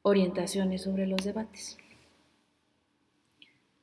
Orientaciones sobre los debates.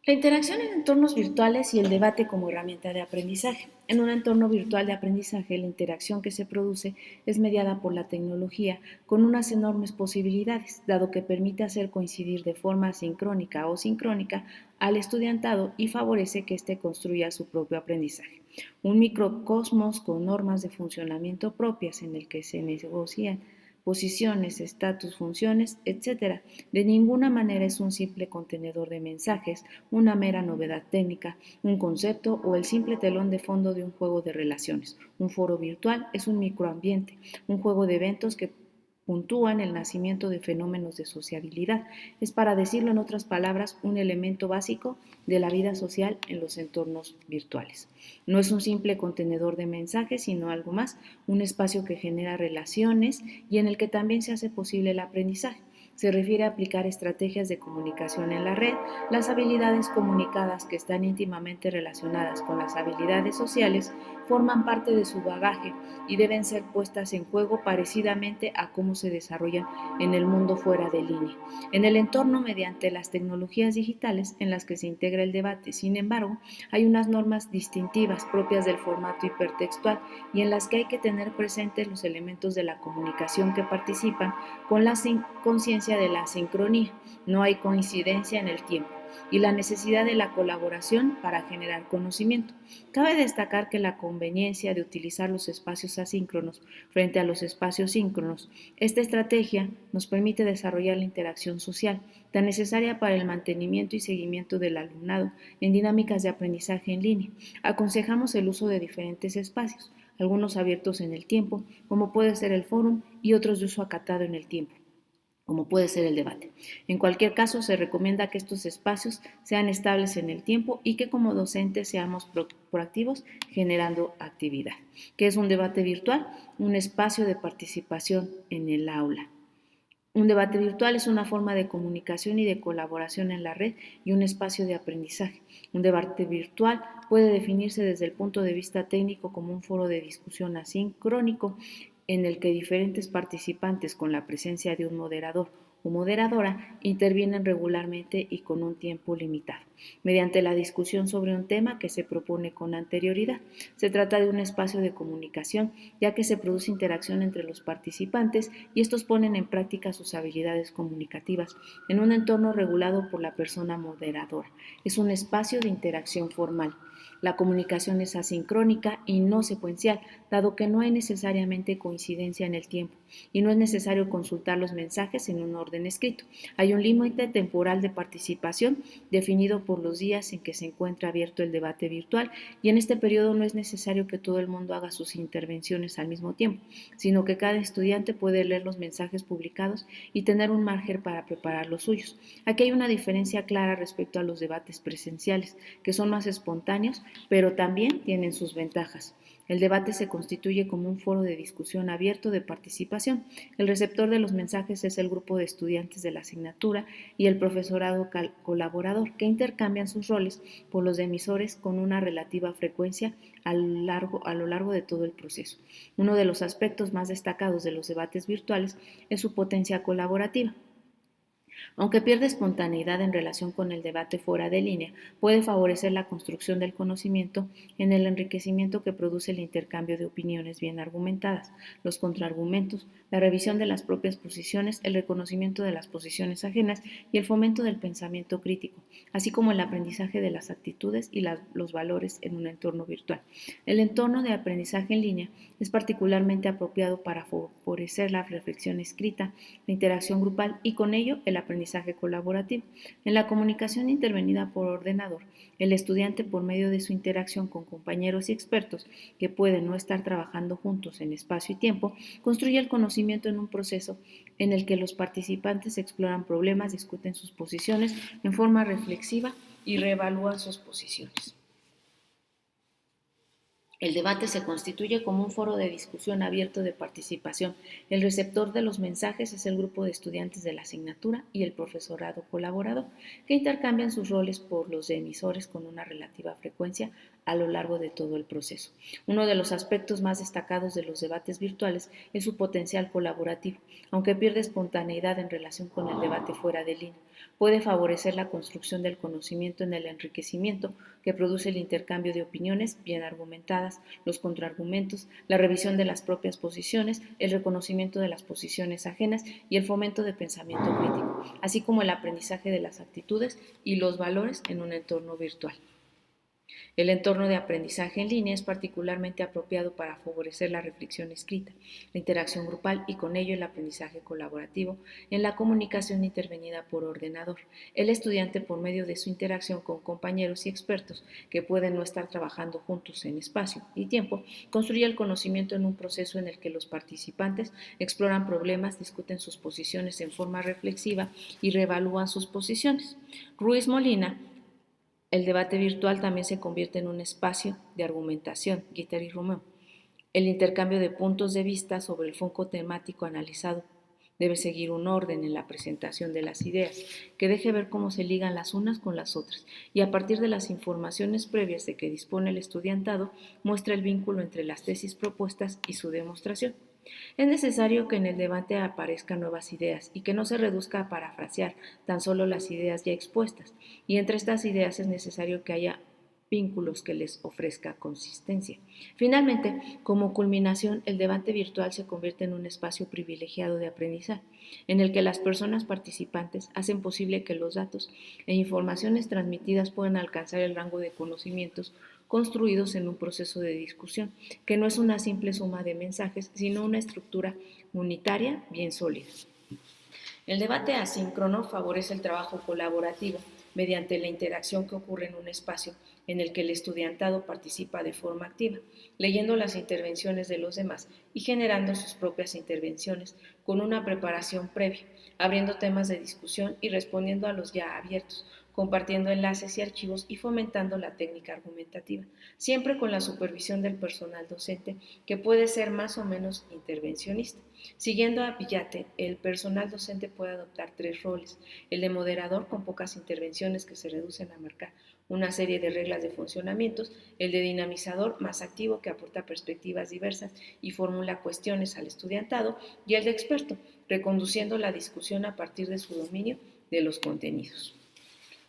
La interacción en entornos virtuales y el debate como herramienta de aprendizaje. En un entorno virtual de aprendizaje, la interacción que se produce es mediada por la tecnología con unas enormes posibilidades, dado que permite hacer coincidir de forma sincrónica o sincrónica al estudiantado y favorece que éste construya su propio aprendizaje. Un microcosmos con normas de funcionamiento propias en el que se negocian posiciones, estatus, funciones, etc. De ninguna manera es un simple contenedor de mensajes, una mera novedad técnica, un concepto o el simple telón de fondo de un juego de relaciones. Un foro virtual es un microambiente, un juego de eventos que puntúan el nacimiento de fenómenos de sociabilidad. Es, para decirlo en otras palabras, un elemento básico de la vida social en los entornos virtuales. No es un simple contenedor de mensajes, sino algo más, un espacio que genera relaciones y en el que también se hace posible el aprendizaje. Se refiere a aplicar estrategias de comunicación en la red. Las habilidades comunicadas, que están íntimamente relacionadas con las habilidades sociales, forman parte de su bagaje y deben ser puestas en juego parecidamente a cómo se desarrollan en el mundo fuera de línea. En el entorno, mediante las tecnologías digitales en las que se integra el debate, sin embargo, hay unas normas distintivas propias del formato hipertextual y en las que hay que tener presentes los elementos de la comunicación que participan con la conciencia de la sincronía. No hay coincidencia en el tiempo y la necesidad de la colaboración para generar conocimiento. Cabe destacar que la conveniencia de utilizar los espacios asíncronos frente a los espacios síncronos. Esta estrategia nos permite desarrollar la interacción social, tan necesaria para el mantenimiento y seguimiento del alumnado en dinámicas de aprendizaje en línea. Aconsejamos el uso de diferentes espacios, algunos abiertos en el tiempo, como puede ser el fórum, y otros de uso acatado en el tiempo, como puede ser el debate. En cualquier caso, se recomienda que estos espacios sean estables en el tiempo y que como docentes seamos proactivos generando actividad. ¿Qué es un debate virtual? Un espacio de participación en el aula. Un debate virtual es una forma de comunicación y de colaboración en la red y un espacio de aprendizaje. Un debate virtual puede definirse desde el punto de vista técnico como un foro de discusión asincrónico en el que diferentes participantes, con la presencia de un moderador o moderadora, intervienen regularmente y con un tiempo limitado, mediante la discusión sobre un tema que se propone con anterioridad. Se trata de un espacio de comunicación, ya que se produce interacción entre los participantes y estos ponen en práctica sus habilidades comunicativas en un entorno regulado por la persona moderadora. Es un espacio de interacción formal. La comunicación es asincrónica y no secuencial, dado que no hay necesariamente coincidencia en el tiempo y no es necesario consultar los mensajes en un orden escrito. Hay un límite temporal de participación definido por los días en que se encuentra abierto el debate virtual y en este periodo no es necesario que todo el mundo haga sus intervenciones al mismo tiempo, sino que cada estudiante puede leer los mensajes publicados y tener un margen para preparar los suyos. Aquí hay una diferencia clara respecto a los debates presenciales, que son más espontáneos, pero también tienen sus ventajas. El debate se constituye como un foro de discusión abierto de participación. El receptor de los mensajes es el grupo de estudiantes de la asignatura y el profesorado colaborador, que intercambian sus roles por los de emisores con una relativa frecuencia a lo largo de todo el proceso. Uno de los aspectos más destacados de los debates virtuales es su potencia colaborativa. Aunque pierde espontaneidad en relación con el debate fuera de línea, puede favorecer la construcción del conocimiento en el enriquecimiento que produce el intercambio de opiniones bien argumentadas, los contraargumentos, la revisión de las propias posiciones, el reconocimiento de las posiciones ajenas y el fomento del pensamiento crítico, así como el aprendizaje de las actitudes y los valores en un entorno virtual. El entorno de aprendizaje en línea es particularmente apropiado para favorecer la reflexión escrita, la interacción grupal y con ello el aprendizaje colaborativo. En la comunicación intervenida por ordenador, el estudiante, por medio de su interacción con compañeros y expertos que pueden no estar trabajando juntos en espacio y tiempo, construye el conocimiento en un proceso en el que los participantes exploran problemas, discuten sus posiciones en forma reflexiva y reevalúan sus posiciones. El debate se constituye como un foro de discusión abierto de participación. El receptor de los mensajes es el grupo de estudiantes de la asignatura y el profesorado colaborador, que intercambian sus roles por los de emisores con una relativa frecuencia a lo largo de todo el proceso. Uno de los aspectos más destacados de los debates virtuales es su potencial colaborativo, aunque pierde espontaneidad en relación con el debate fuera de línea. Puede favorecer la construcción del conocimiento en el enriquecimiento que produce el intercambio de opiniones bien argumentadas, los contraargumentos, la revisión de las propias posiciones, el reconocimiento de las posiciones ajenas y el fomento de pensamiento crítico, así como el aprendizaje de las actitudes y los valores en un entorno virtual. El entorno de aprendizaje en línea es particularmente apropiado para favorecer la reflexión escrita, la interacción grupal y con ello el aprendizaje colaborativo en la comunicación intervenida por ordenador. El estudiante, por medio de su interacción con compañeros y expertos que pueden no estar trabajando juntos en espacio y tiempo, construye el conocimiento en un proceso en el que los participantes exploran problemas, discuten sus posiciones en forma reflexiva y reevalúan sus posiciones. Ruiz Molina. El debate virtual también se convierte en un espacio de argumentación, Guattari y Romeu. El intercambio de puntos de vista sobre el foco temático analizado debe seguir un orden en la presentación de las ideas, que deje ver cómo se ligan las unas con las otras, y a partir de las informaciones previas de que dispone el estudiantado, muestra el vínculo entre las tesis propuestas y su demostración. Es necesario que en el debate aparezcan nuevas ideas y que no se reduzca a parafrasear tan solo las ideas ya expuestas, y entre estas ideas es necesario que haya vínculos que les ofrezca consistencia. Finalmente, como culminación, el debate virtual se convierte en un espacio privilegiado de aprendizaje, en el que las personas participantes hacen posible que los datos e informaciones transmitidas puedan alcanzar el rango de conocimientos construidos en un proceso de discusión, que no es una simple suma de mensajes, sino una estructura unitaria bien sólida. El debate asíncrono favorece el trabajo colaborativo mediante la interacción que ocurre en un espacio en el que el estudiantado participa de forma activa, leyendo las intervenciones de los demás y generando sus propias intervenciones con una preparación previa, abriendo temas de discusión y respondiendo a los ya abiertos, compartiendo enlaces y archivos y fomentando la técnica argumentativa, siempre con la supervisión del personal docente, que puede ser más o menos intervencionista. Siguiendo a Villate, el personal docente puede adoptar tres roles: el de moderador, con pocas intervenciones que se reducen a marcar una serie de reglas de funcionamientos; el de dinamizador, más activo, que aporta perspectivas diversas y formula cuestiones al estudiantado; y el de experto, reconduciendo la discusión a partir de su dominio de los contenidos.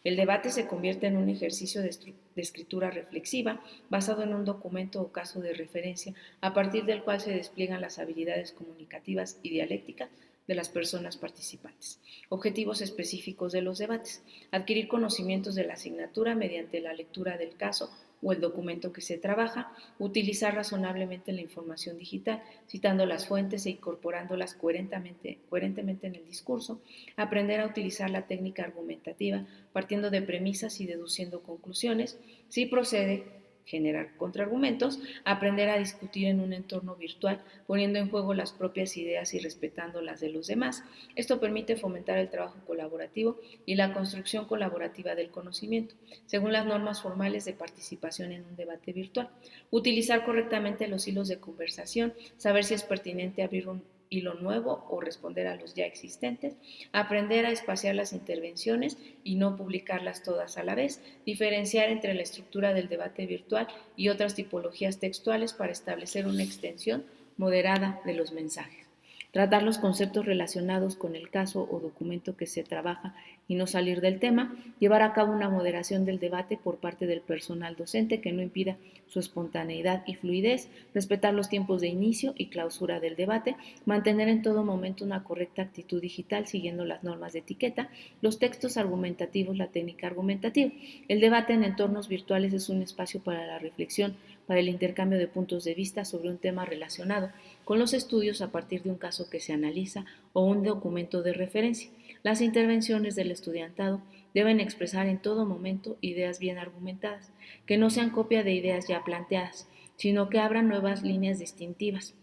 El debate se convierte en un ejercicio de escritura reflexiva basado en un documento o caso de referencia, a partir del cual se despliegan las habilidades comunicativas y dialécticas de las personas participantes. Objetivos específicos de los debates: adquirir conocimientos de la asignatura mediante la lectura del caso o el documento que se trabaja; utilizar razonablemente la información digital, citando las fuentes e incorporándolas coherentemente en el discurso; aprender a utilizar la técnica argumentativa partiendo de premisas y deduciendo conclusiones; si procede, generar contraargumentos; aprender a discutir en un entorno virtual poniendo en juego las propias ideas y respetando las de los demás. Esto permite fomentar el trabajo colaborativo y la construcción colaborativa del conocimiento, según las normas formales de participación en un debate virtual. Utilizar correctamente los hilos de conversación, saber si es pertinente abrir un hilo nuevo o responder a los ya existentes; aprender a espaciar las intervenciones y no publicarlas todas a la vez; diferenciar entre la estructura del debate virtual y otras tipologías textuales para establecer una extensión moderada de los mensajes; tratar los conceptos relacionados con el caso o documento que se trabaja y no salir del tema; llevar a cabo una moderación del debate por parte del personal docente que no impida su espontaneidad y fluidez; respetar los tiempos de inicio y clausura del debate; mantener en todo momento una correcta actitud digital siguiendo las normas de etiqueta; los textos argumentativos, la técnica argumentativa. El debate en entornos virtuales es un espacio para la reflexión, para el intercambio de puntos de vista sobre un tema relacionado con los estudios a partir de un caso que se analiza o un documento de referencia. Las intervenciones del estudiantado deben expresar en todo momento ideas bien argumentadas, que no sean copia de ideas ya planteadas, sino que abran nuevas líneas distintivas,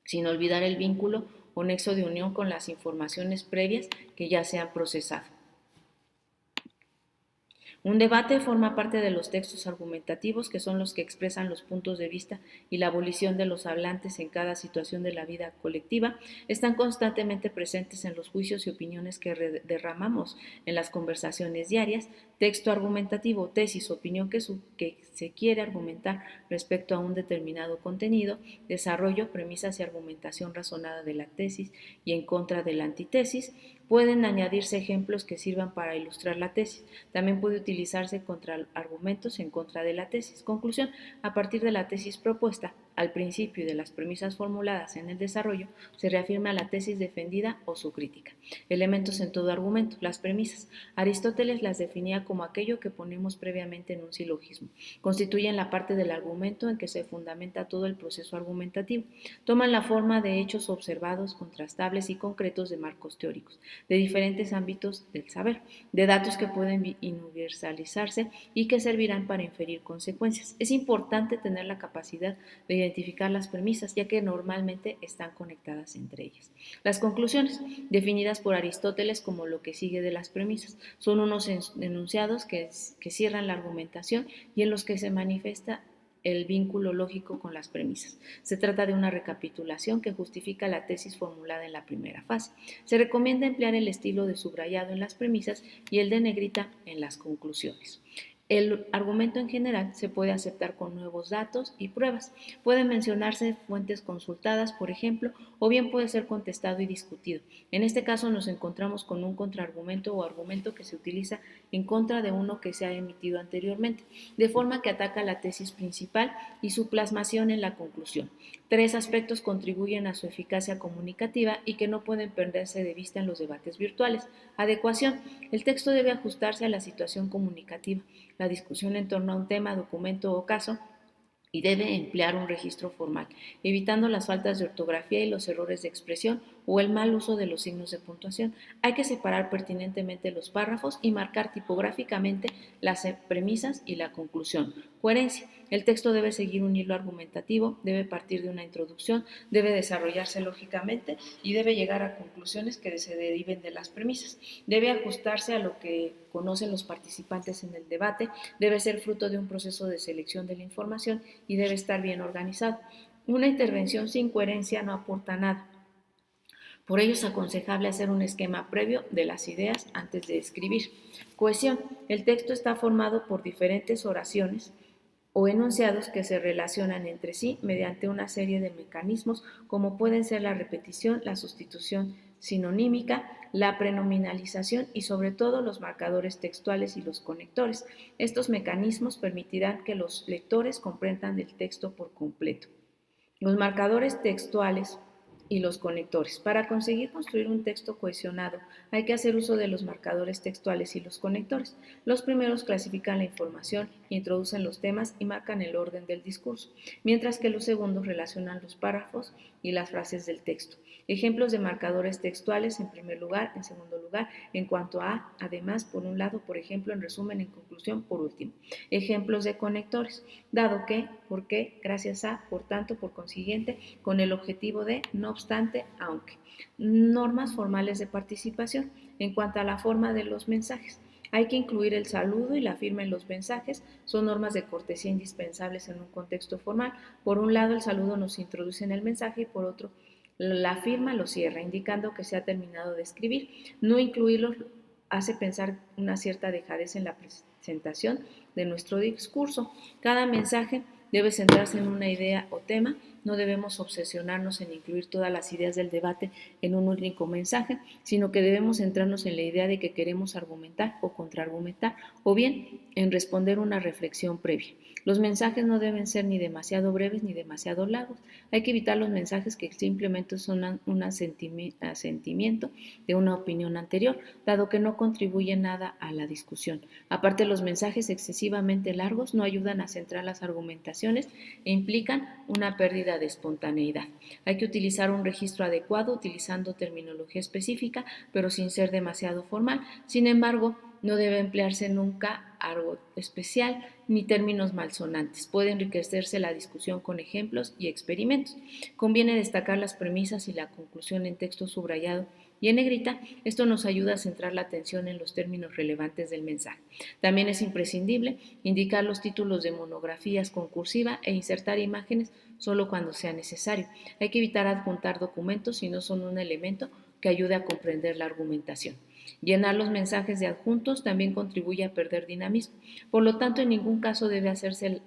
sin olvidar el vínculo o nexo de unión con las informaciones previas que ya se han procesado. Un debate forma parte de los textos argumentativos, que son los que expresan los puntos de vista y la abolición de los hablantes en cada situación de la vida colectiva. Están constantemente presentes en los juicios y opiniones que derramamos en las conversaciones diarias. Texto argumentativo, tesis, opinión que se quiere argumentar respecto a un determinado contenido. Desarrollo, premisas y argumentación razonada de la tesis y en contra de la antítesis. Pueden añadirse ejemplos que sirvan para ilustrar la tesis. También puede utilizarse argumentos en contra de la tesis. Conclusión: a partir de la tesis propuesta, al principio y de las premisas formuladas en el desarrollo, se reafirma la tesis defendida o su crítica. Elementos en todo argumento. Las premisas. Aristóteles las definía como aquello que ponemos previamente en un silogismo. Constituyen la parte del argumento en que se fundamenta todo el proceso argumentativo. Toman la forma de hechos observados, contrastables y concretos de marcos teóricos, de diferentes ámbitos del saber, de datos que pueden universalizarse y que servirán para inferir consecuencias. Es importante tener la capacidad de identificar las premisas, ya que normalmente están conectadas entre ellas. Las conclusiones, definidas por Aristóteles como lo que sigue de las premisas, son unos enunciados que cierran la argumentación y en los que se manifiesta el vínculo lógico con las premisas. Se trata de una recapitulación que justifica la tesis formulada en la primera fase. Se recomienda emplear el estilo de subrayado en las premisas y el de negrita en las conclusiones. El argumento en general se puede aceptar con nuevos datos y pruebas. Pueden mencionarse fuentes consultadas, por ejemplo, o bien puede ser contestado y discutido. En este caso nos encontramos con un contraargumento o argumento que se utiliza en contra de uno que se ha emitido anteriormente, de forma que ataca la tesis principal y su plasmación en la conclusión. Tres aspectos contribuyen a su eficacia comunicativa y que no pueden perderse de vista en los debates virtuales. Adecuación. El texto debe ajustarse a la situación comunicativa, la discusión en torno a un tema, documento o caso, y debe emplear un registro formal, evitando las faltas de ortografía y los errores de expresión o el mal uso de los signos de puntuación. Hay que separar pertinentemente los párrafos y marcar tipográficamente las premisas y la conclusión. Coherencia. El texto debe seguir un hilo argumentativo, debe partir de una introducción, debe desarrollarse lógicamente y debe llegar a conclusiones que se deriven de las premisas. Debe ajustarse a lo que conocen los participantes en el debate, debe ser fruto de un proceso de selección de la información y debe estar bien organizado. Una intervención sin coherencia no aporta nada. Por ello es aconsejable hacer un esquema previo de las ideas antes de escribir. Cohesión. El texto está formado por diferentes oraciones o enunciados que se relacionan entre sí mediante una serie de mecanismos como pueden ser la repetición, la sustitución sinonímica, la prenominalización y sobre todo los marcadores textuales y los conectores. Estos mecanismos permitirán que los lectores comprendan el texto por completo. Los marcadores textuales y los conectores. Para conseguir construir un texto cohesionado, hay que hacer uso de los marcadores textuales y los conectores. Los primeros clasifican la información, introducen los temas y marcan el orden del discurso, mientras que los segundos relacionan los párrafos y las frases del texto. Ejemplos de marcadores textuales: en primer lugar, en segundo lugar, en cuanto a, además, por un lado, por ejemplo, en resumen, en conclusión, por último. Ejemplos de conectores: dado que, por qué, gracias a, por tanto, por consiguiente, con el objetivo de, no obstante, aunque. Normas formales de participación. En cuanto a la forma de los mensajes, hay que incluir el saludo y la firma en los mensajes. Son normas de cortesía indispensables en un contexto formal. Por un lado, el saludo nos introduce en el mensaje y por otro, la firma lo cierra, indicando que se ha terminado de escribir. No incluirlos hace pensar una cierta dejadez en la presentación de nuestro discurso. Cada mensaje debe centrarse en una idea o tema. No debemos obsesionarnos en incluir todas las ideas del debate en un único mensaje, sino que debemos centrarnos en la idea de que queremos argumentar o contraargumentar, o bien en responder una reflexión previa. Los mensajes no deben ser ni demasiado breves ni demasiado largos. Hay que evitar los mensajes que simplemente son un asentimiento de una opinión anterior, dado que no contribuyen nada a la discusión. Aparte, los mensajes excesivamente largos no ayudan a centrar las argumentaciones e implican una pérdida de espontaneidad. Hay que utilizar un registro adecuado utilizando terminología específica, pero sin ser demasiado formal. Sin embargo, no debe emplearse nunca algo especial ni términos malsonantes. Puede enriquecerse la discusión con ejemplos y experimentos. Conviene destacar las premisas y la conclusión en texto subrayado y en negrita. Esto nos ayuda a centrar la atención en los términos relevantes del mensaje. También es imprescindible indicar los títulos de monografías con cursiva e insertar imágenes solo cuando sea necesario. Hay que evitar adjuntar documentos si no son un elemento que ayude a comprender la argumentación. Llenar los mensajes de adjuntos también contribuye a perder dinamismo. Por lo tanto, en ningún caso debe hacerse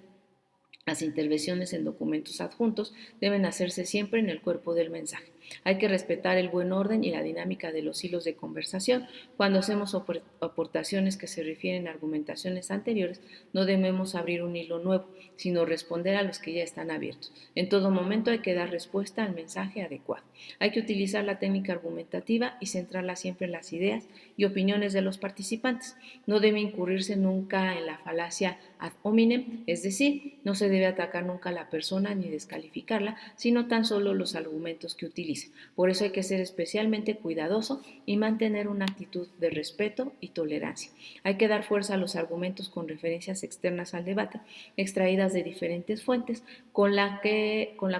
las intervenciones en documentos adjuntos deben hacerse siempre en el cuerpo del mensaje. Hay que respetar el buen orden y la dinámica de los hilos de conversación. Cuando hacemos aportaciones que se refieren a argumentaciones anteriores, no debemos abrir un hilo nuevo, sino responder a los que ya están abiertos. En todo momento hay que dar respuesta al mensaje adecuado. Hay que utilizar la técnica argumentativa y centrarla siempre en las ideas y opiniones de los participantes. No debe incurrirse nunca en la falacia ad hominem, es decir, no se debe atacar nunca a la persona ni descalificarla, sino tan solo los argumentos que utilice. Por eso hay que ser especialmente cuidadoso y mantener una actitud de respeto y tolerancia. Hay que dar fuerza a los argumentos con referencias externas al debate, extraídas de diferentes fuentes, con la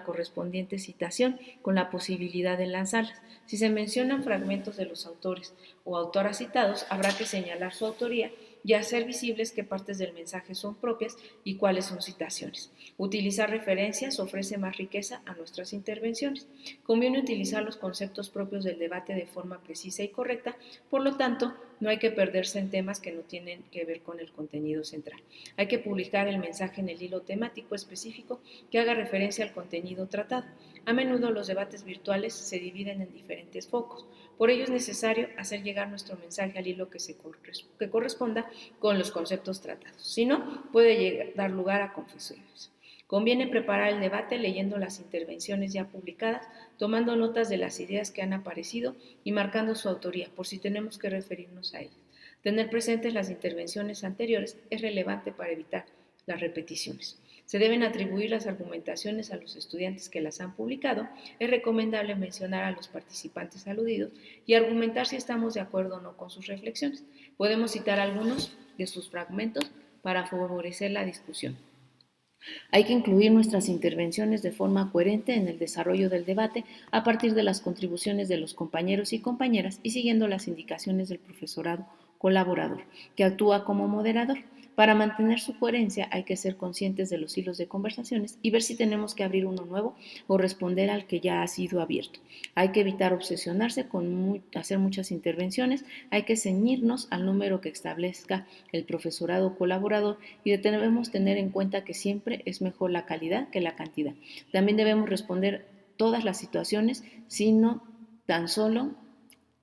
correspondiente citación, con la posibilidad de lanzarlas. Si se mencionan fragmentos de los autores o autoras citados, habrá que señalar su autoría y hacer visibles qué partes del mensaje son propias y cuáles son citaciones. Utilizar referencias ofrece más riqueza a nuestras intervenciones. Conviene utilizar los conceptos propios del debate de forma precisa y correcta, por lo tanto, no hay que perderse en temas que no tienen que ver con el contenido central. Hay que publicar el mensaje en el hilo temático específico que haga referencia al contenido tratado. A menudo los debates virtuales se dividen en diferentes focos. Por ello es necesario hacer llegar nuestro mensaje al hilo que corresponda con los conceptos tratados. Si no, puede dar lugar a confusiones. Conviene preparar el debate leyendo las intervenciones ya publicadas, tomando notas de las ideas que han aparecido y marcando su autoría, por si tenemos que referirnos a ellas. Tener presentes las intervenciones anteriores es relevante para evitar las repeticiones. Se deben atribuir las argumentaciones a los estudiantes que las han publicado. Es recomendable mencionar a los participantes aludidos y argumentar si estamos de acuerdo o no con sus reflexiones. Podemos citar algunos de sus fragmentos para favorecer la discusión. Hay que incluir nuestras intervenciones de forma coherente en el desarrollo del debate a partir de las contribuciones de los compañeros y compañeras y siguiendo las indicaciones del profesorado colaborador, que actúa como moderador. Para mantener su coherencia hay que ser conscientes de los hilos de conversaciones y ver si tenemos que abrir uno nuevo o responder al que ya ha sido abierto. Hay que evitar obsesionarse con hacer muchas intervenciones, hay que ceñirnos al número que establezca el profesorado colaborador y debemos tener en cuenta que siempre es mejor la calidad que la cantidad. También debemos responder todas las situaciones, sino tan solo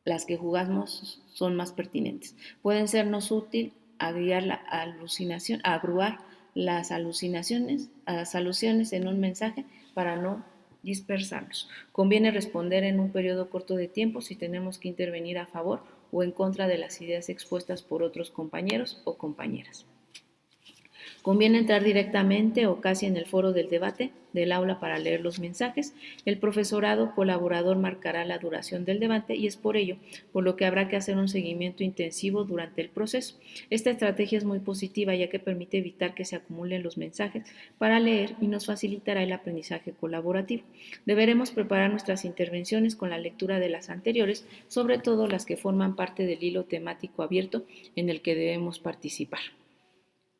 las que jugamos son más pertinentes. Pueden sernos útil agregar la alucinación, agruar las alusiones en un mensaje para no dispersarnos. Conviene responder en un periodo corto de tiempo si tenemos que intervenir a favor o en contra de las ideas expuestas por otros compañeros o compañeras. Conviene entrar directamente o casi en el foro del debate del aula para leer los mensajes. El profesorado colaborador marcará la duración del debate y es por ello por lo que habrá que hacer un seguimiento intensivo durante el proceso. Esta estrategia es muy positiva ya que permite evitar que se acumulen los mensajes para leer y nos facilitará el aprendizaje colaborativo. Deberemos preparar nuestras intervenciones con la lectura de las anteriores, sobre todo las que forman parte del hilo temático abierto en el que debemos participar.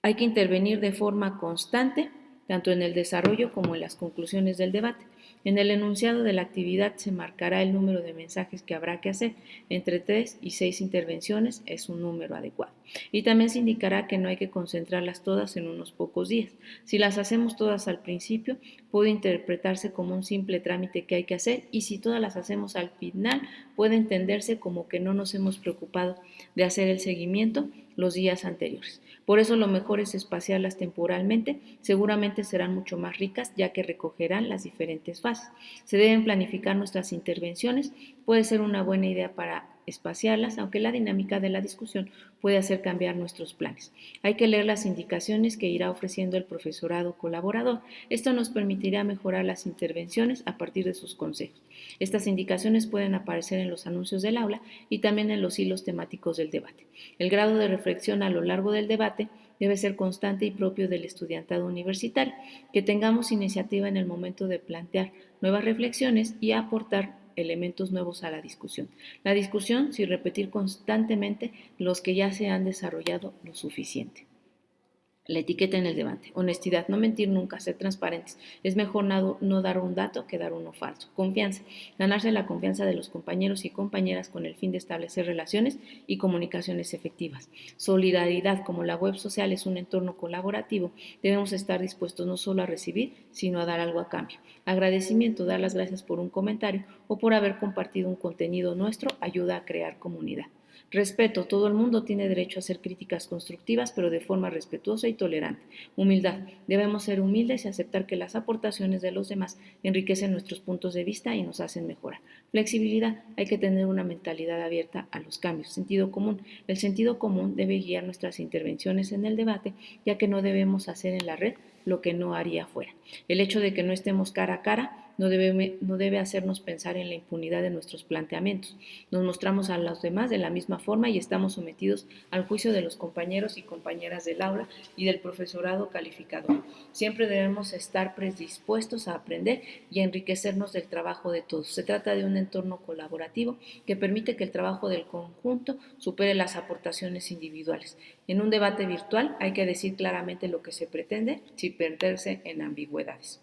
Hay que intervenir de forma constante, tanto en el desarrollo como en las conclusiones del debate. En el enunciado de la actividad se marcará el número de mensajes que habrá que hacer. Entre 3 y 6 intervenciones es un número adecuado. Y también se indicará que no hay que concentrarlas todas en unos pocos días. Si las hacemos todas al principio, puede interpretarse como un simple trámite que hay que hacer y si todas las hacemos al final, puede entenderse como que no nos hemos preocupado de hacer el seguimiento los días anteriores. Por eso lo mejor es espaciarlas temporalmente, seguramente serán mucho más ricas ya que recogerán las diferentes fases. Se deben planificar nuestras intervenciones, puede ser una buena idea para espaciarlas, aunque la dinámica de la discusión puede hacer cambiar nuestros planes. Hay que leer las indicaciones que irá ofreciendo el profesorado colaborador. Esto nos permitirá mejorar las intervenciones a partir de sus consejos. Estas indicaciones pueden aparecer en los anuncios del aula y también en los hilos temáticos del debate. El grado de reflexión a lo largo del debate debe ser constante y propio del estudiantado universitario, que tengamos iniciativa en el momento de plantear nuevas reflexiones y aportar elementos nuevos a la discusión. La discusión sin repetir constantemente los que ya se han desarrollado lo suficiente. La etiqueta en el debate. Honestidad, no mentir nunca, ser transparentes. Es mejor no dar un dato que dar uno falso. Confianza, ganarse la confianza de los compañeros y compañeras con el fin de establecer relaciones y comunicaciones efectivas. Solidaridad, como la web social es un entorno colaborativo, debemos estar dispuestos no solo a recibir, sino a dar algo a cambio. Agradecimiento, dar las gracias por un comentario o por haber compartido un contenido nuestro, ayuda a crear comunidad. Respeto, todo el mundo tiene derecho a hacer críticas constructivas, pero de forma respetuosa y tolerante. Humildad, debemos ser humildes y aceptar que las aportaciones de los demás enriquecen nuestros puntos de vista y nos hacen mejorar. Flexibilidad, hay que tener una mentalidad abierta a los cambios. Sentido común, el sentido común debe guiar nuestras intervenciones en el debate, ya que no debemos hacer en la red lo que no haría fuera. El hecho de que no estemos cara a cara no debe hacernos pensar en la impunidad de nuestros planteamientos. Nos mostramos a los demás de la misma forma y estamos sometidos al juicio de los compañeros y compañeras del aula y del profesorado calificador. Siempre debemos estar predispuestos a aprender y a enriquecernos del trabajo de todos. Se trata de un entorno colaborativo que permite que el trabajo del conjunto supere las aportaciones individuales. En un debate virtual hay que decir claramente lo que se pretende sin perderse en ambigüedades.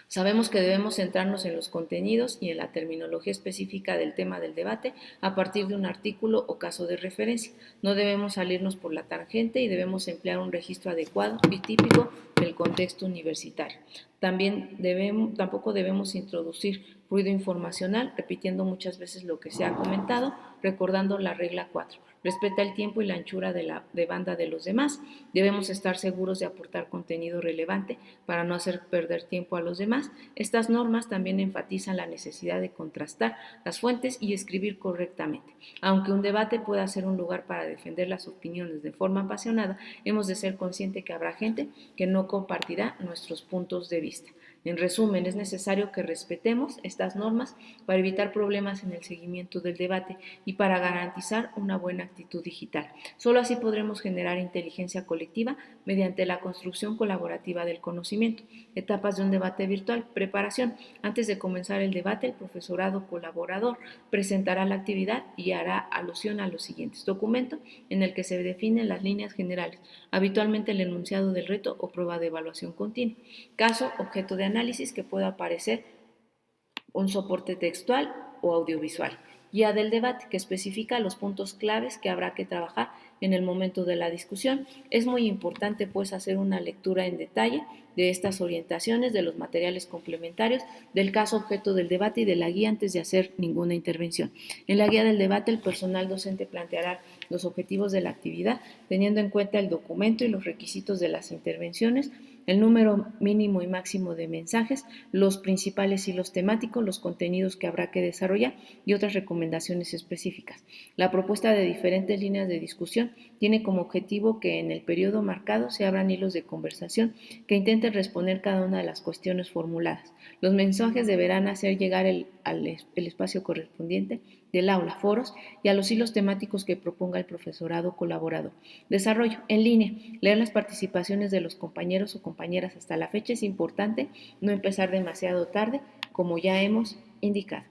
Sabemos que debemos centrarnos en los contenidos y en la terminología específica del tema del debate a partir de un artículo o caso de referencia. No debemos salirnos por la tangente y debemos emplear un registro adecuado y típico del contexto universitario. Tampoco debemos introducir ruido informacional, repitiendo muchas veces lo que se ha comentado, recordando la regla 4. Respeta el tiempo y la anchura de banda de los demás. Debemos estar seguros de aportar contenido relevante para no hacer perder tiempo a los demás. Estas normas también enfatizan la necesidad de contrastar las fuentes y escribir correctamente. Aunque un debate pueda ser un lugar para defender las opiniones de forma apasionada, hemos de ser conscientes que habrá gente que no compartirá nuestros puntos de vista. En resumen, es necesario que respetemos estas normas para evitar problemas en el seguimiento del debate y para garantizar una buena actitud digital. Solo así podremos generar inteligencia colectiva mediante la construcción colaborativa del conocimiento. Etapas de un debate virtual. Preparación. Antes de comenzar el debate, el profesorado colaborador presentará la actividad y hará alusión a los siguientes. Documento en el que se definen las líneas generales, habitualmente el enunciado del reto o prueba de evaluación continua. Caso, objeto de análisis que pueda aparecer un soporte textual o audiovisual. Guía del debate que especifica los puntos claves que habrá que trabajar en el momento de la discusión. Es muy importante pues hacer una lectura en detalle de estas orientaciones, de los materiales complementarios, del caso objeto del debate y de la guía antes de hacer ninguna intervención. En la guía del debate el personal docente planteará los objetivos de la actividad teniendo en cuenta el documento y los requisitos de las intervenciones, el número mínimo y máximo de mensajes, los principales hilos temáticos, los contenidos que habrá que desarrollar y otras recomendaciones específicas. La propuesta de diferentes líneas de discusión tiene como objetivo que en el periodo marcado se abran hilos de conversación que intenten responder cada una de las cuestiones formuladas. Los mensajes deberán hacer llegar el espacio correspondiente del aula, foros y a los hilos temáticos que proponga el profesorado colaborador. Desarrollo en línea. Leer las participaciones de los compañeros o compañeras hasta la fecha es importante, no empezar demasiado tarde, como ya hemos indicado.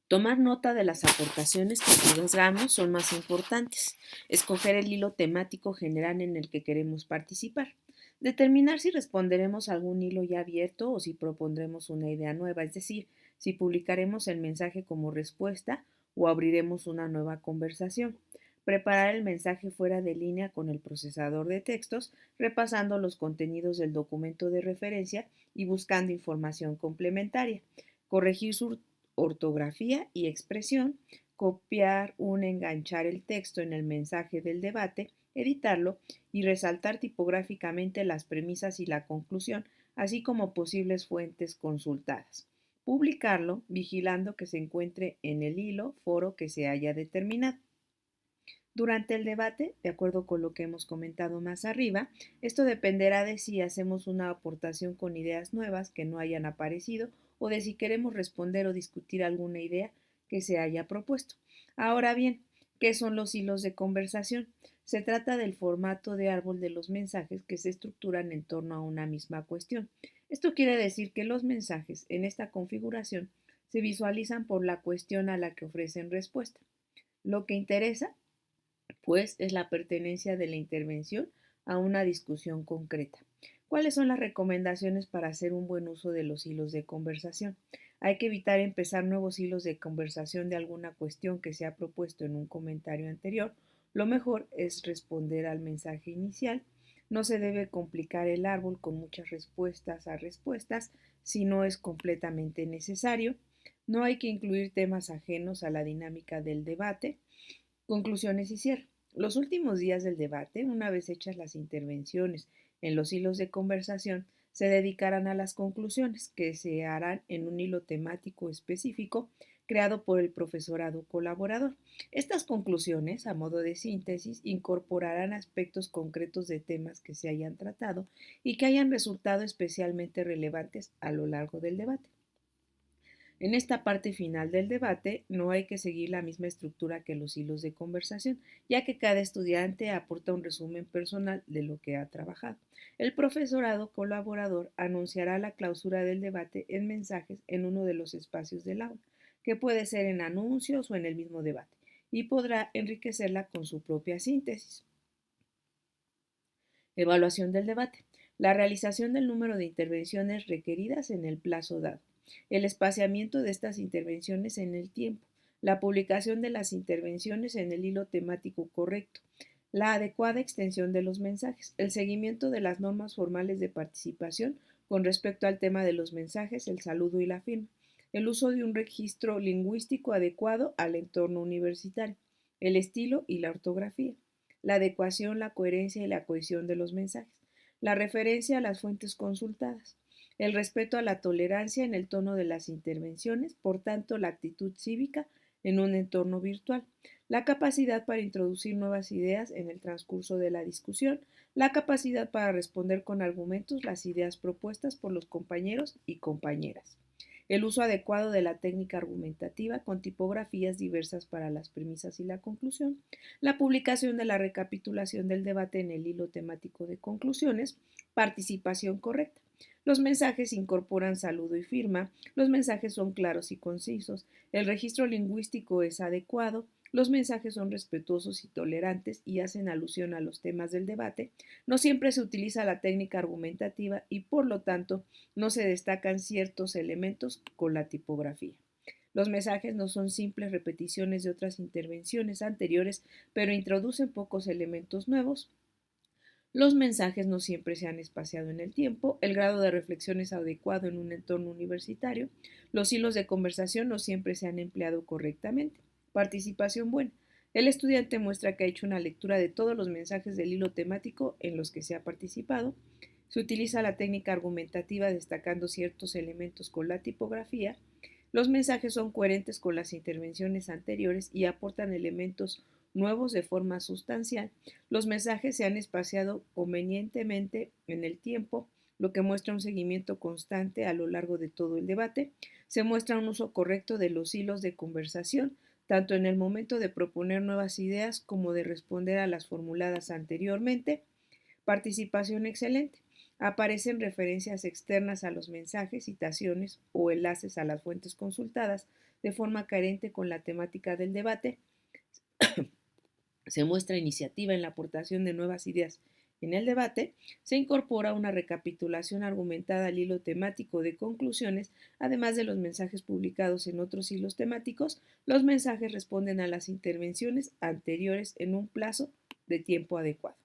Tomar nota de las aportaciones que hagamos son más importantes. Escoger el hilo temático general en el que queremos participar. Determinar si responderemos a algún hilo ya abierto o si propondremos una idea nueva, es decir, si publicaremos el mensaje como respuesta o abriremos una nueva conversación. Preparar el mensaje fuera de línea con el procesador de textos, repasando los contenidos del documento de referencia y buscando información complementaria. Corregir su ortografía y expresión, copiar enganchar el texto en el mensaje del debate, editarlo y resaltar tipográficamente las premisas y la conclusión, así como posibles fuentes consultadas. Publicarlo vigilando que se encuentre en el hilo foro que se haya determinado. Durante el debate, de acuerdo con lo que hemos comentado más arriba, esto dependerá de si hacemos una aportación con ideas nuevas que no hayan aparecido o de si queremos responder o discutir alguna idea que se haya propuesto. Ahora bien, ¿qué son los hilos de conversación? Se trata del formato de árbol de los mensajes que se estructuran en torno a una misma cuestión. Esto quiere decir que los mensajes en esta configuración se visualizan por la cuestión a la que ofrecen respuesta. Lo que interesa, pues, es la pertenencia de la intervención a una discusión concreta. ¿Cuáles son las recomendaciones para hacer un buen uso de los hilos de conversación? Hay que evitar empezar nuevos hilos de conversación de alguna cuestión que se ha propuesto en un comentario anterior. Lo mejor es responder al mensaje inicial. No se debe complicar el árbol con muchas respuestas a respuestas si no es completamente necesario. No hay que incluir temas ajenos a la dinámica del debate. Conclusiones y cierre. Los últimos días del debate, una vez hechas las intervenciones en los hilos de conversación, se dedicarán a las conclusiones, que se harán en un hilo temático específico creado por el profesorado colaborador. Estas conclusiones, a modo de síntesis, incorporarán aspectos concretos de temas que se hayan tratado y que hayan resultado especialmente relevantes a lo largo del debate. En esta parte final del debate no hay que seguir la misma estructura que los hilos de conversación, ya que cada estudiante aporta un resumen personal de lo que ha trabajado. El profesorado colaborador anunciará la clausura del debate en mensajes en uno de los espacios del aula, que puede ser en anuncios o en el mismo debate, y podrá enriquecerla con su propia síntesis. Evaluación del debate. La realización del número de intervenciones requeridas en el plazo dado. El espaciamiento de estas intervenciones en el tiempo. La publicación de las intervenciones en el hilo temático correcto. La adecuada extensión de los mensajes. El seguimiento de las normas formales de participación con respecto al tema de los mensajes, el saludo y la firma. El uso de un registro lingüístico adecuado al entorno universitario. El estilo y la ortografía. La adecuación, la coherencia y la cohesión de los mensajes, la referencia a las fuentes consultadas, el respeto a la tolerancia en el tono de las intervenciones, por tanto, la actitud cívica en un entorno virtual, la capacidad para introducir nuevas ideas en el transcurso de la discusión, la capacidad para responder con argumentos las ideas propuestas por los compañeros y compañeras. El uso adecuado de la técnica argumentativa con tipografías diversas para las premisas y la conclusión, la publicación de la recapitulación del debate en el hilo temático de conclusiones, participación correcta. Los mensajes incorporan saludo y firma, los mensajes son claros y concisos, el registro lingüístico es adecuado, los mensajes son respetuosos y tolerantes y hacen alusión a los temas del debate, no siempre se utiliza la técnica argumentativa y por lo tanto no se destacan ciertos elementos con la tipografía. Los mensajes no son simples repeticiones de otras intervenciones anteriores, pero introducen pocos elementos nuevos. Los mensajes no siempre se han espaciado en el tiempo, el grado de reflexión es adecuado en un entorno universitario, los hilos de conversación no siempre se han empleado correctamente. Participación buena. El estudiante muestra que ha hecho una lectura de todos los mensajes del hilo temático en los que se ha participado. Se utiliza la técnica argumentativa destacando ciertos elementos con la tipografía. Los mensajes son coherentes con las intervenciones anteriores y aportan elementos nuevos de forma sustancial. Los mensajes se han espaciado convenientemente en el tiempo, lo que muestra un seguimiento constante a lo largo de todo el debate. Se muestra un uso correcto de los hilos de conversación, tanto en el momento de proponer nuevas ideas como de responder a las formuladas anteriormente. Participación excelente. Aparecen referencias externas a los mensajes, citaciones o enlaces a las fuentes consultadas de forma coherente con la temática del debate. Se muestra iniciativa en la aportación de nuevas ideas en el debate, se incorpora una recapitulación argumentada al hilo temático de conclusiones, además de los mensajes publicados en otros hilos temáticos, los mensajes responden a las intervenciones anteriores en un plazo de tiempo adecuado.